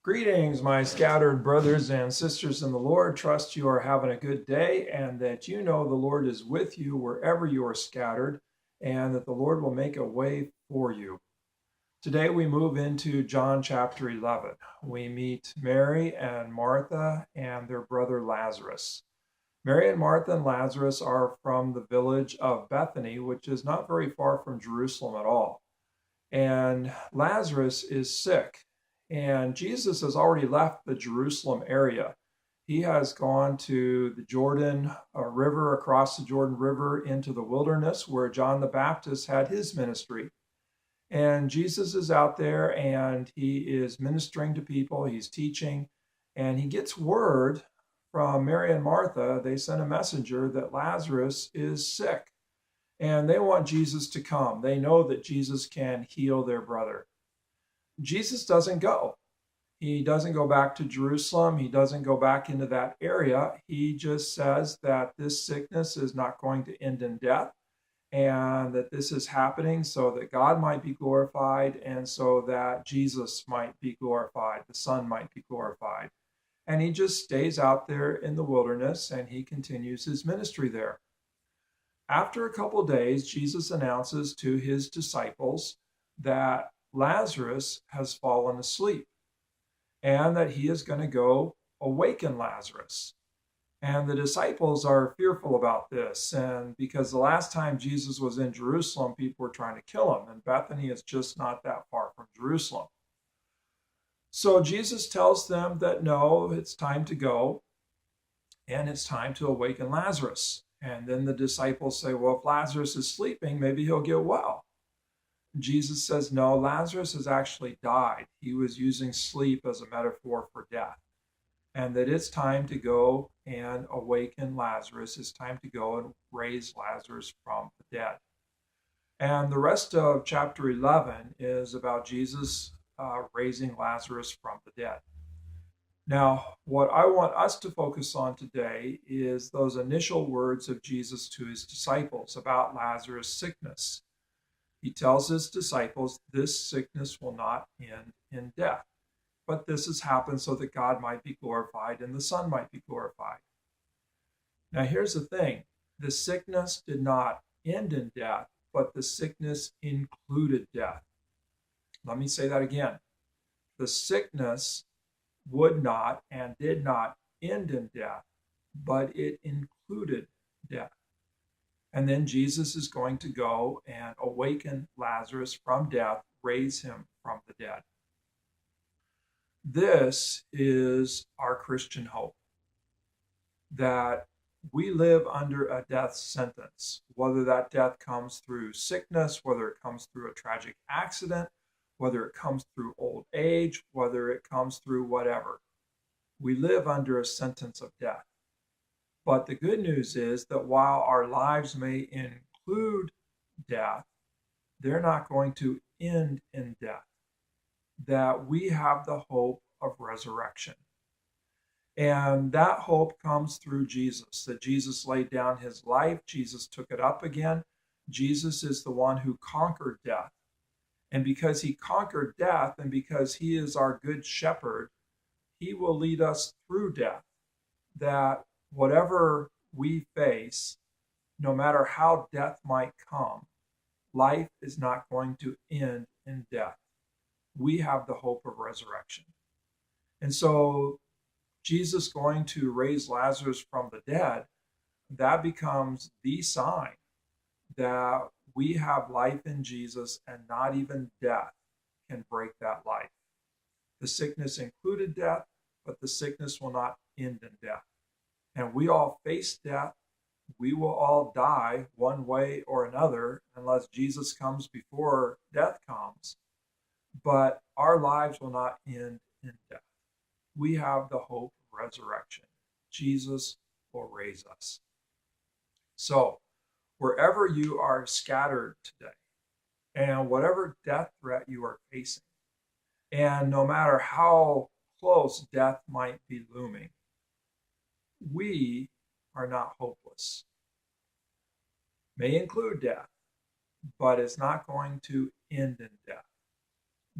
Greetings, my scattered brothers and sisters in the Lord. Trust you are having a good day and that you know the Lord is with you wherever you are scattered and that the Lord will make a way for you. Today we move into John chapter 11. We meet Mary and Martha and their brother Lazarus. Mary and Martha and Lazarus are from the village of Bethany, which is not very far from Jerusalem at all. And Lazarus is sick. And Jesus has already left the Jerusalem area. He has gone to the Jordan River, across the Jordan River into the wilderness where John the Baptist had his ministry. And Jesus is out there and he is ministering to people, he's teaching, and he gets word from Mary and Martha. They sent a messenger that Lazarus is sick and they want Jesus to come. They know that Jesus can heal their brother. Jesus doesn't go. He doesn't go back to Jerusalem. He doesn't go back into that area. He just says that this sickness is not going to end in death and that this is happening so that God might be glorified and so that Jesus might be glorified, the Son might be glorified. And he just stays out there in the wilderness and he continues his ministry there. After a couple of days, Jesus announces to his disciples that Lazarus has fallen asleep and that he is going to go awaken Lazarus. And the disciples are fearful about this, and because the last time Jesus was in Jerusalem, people were trying to kill him, and Bethany is just not that far from Jerusalem. So Jesus tells them that no, it's time to go, and it's time to awaken Lazarus. And then the disciples say, well, if Lazarus is sleeping, maybe he'll get well. Jesus says, no, Lazarus has actually died. He was using sleep as a metaphor for death. And that it's time to go and awaken Lazarus. It's time to go and raise Lazarus from the dead. And the rest of chapter 11 is about Jesus raising Lazarus from the dead. Now, what I want us to focus on today is those initial words of Jesus to his disciples about Lazarus' sickness. He tells his disciples, this sickness will not end in death, but this has happened so that God might be glorified and the Son might be glorified. Now, here's the thing. The sickness did not end in death, but the sickness included death. Let me say that again. The sickness would not and did not end in death, but it included death. And then Jesus is going to go and awaken Lazarus from death, raise him from the dead. This is our Christian hope, that we live under a death sentence, whether that death comes through sickness, whether it comes through a tragic accident, whether it comes through old age, whether it comes through whatever. We live under a sentence of death. But the good news is that while our lives may include death, they're not going to end in death. That we have the hope of resurrection. And that hope comes through Jesus, that Jesus laid down his life, Jesus took it up again. Jesus is the one who conquered death. And because he conquered death and because he is our good shepherd, he will lead us through death. That whatever we face, no matter how death might come, life is not going to end in death. We have the hope of resurrection. And so Jesus going to raise Lazarus from the dead, that becomes the sign that we have life in Jesus and not even death can break that life. The sickness included death, but the sickness will not end in death. And we all face death. We will all die one way or another unless Jesus comes before death comes. But our lives will not end in death. We have the hope of resurrection. Jesus will raise us. So, wherever you are scattered today, and whatever death threat you are facing, and no matter how close death might be looming, we are not hopeless. May include death, but it's not going to end in death.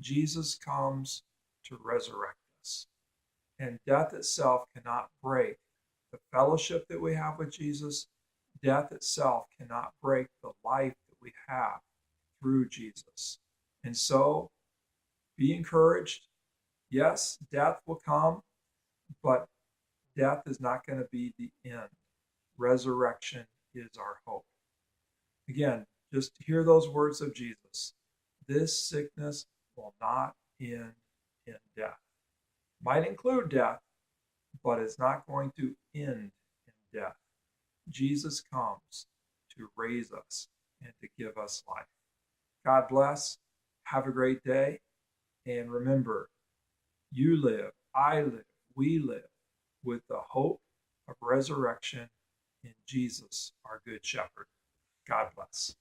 Jesus comes to resurrect us. And death itself cannot break the fellowship that we have with Jesus. Death itself cannot break the life that we have through Jesus. And so be encouraged. Yes, death will come, but death is not going to be the end. Resurrection is our hope. Again, just to hear those words of Jesus. This sickness will not end in death. Might include death, but it's not going to end in death. Jesus comes to raise us and to give us life. God bless. Have a great day. And remember, you live, I live, we live with the hope of resurrection in Jesus, our Good Shepherd. God bless.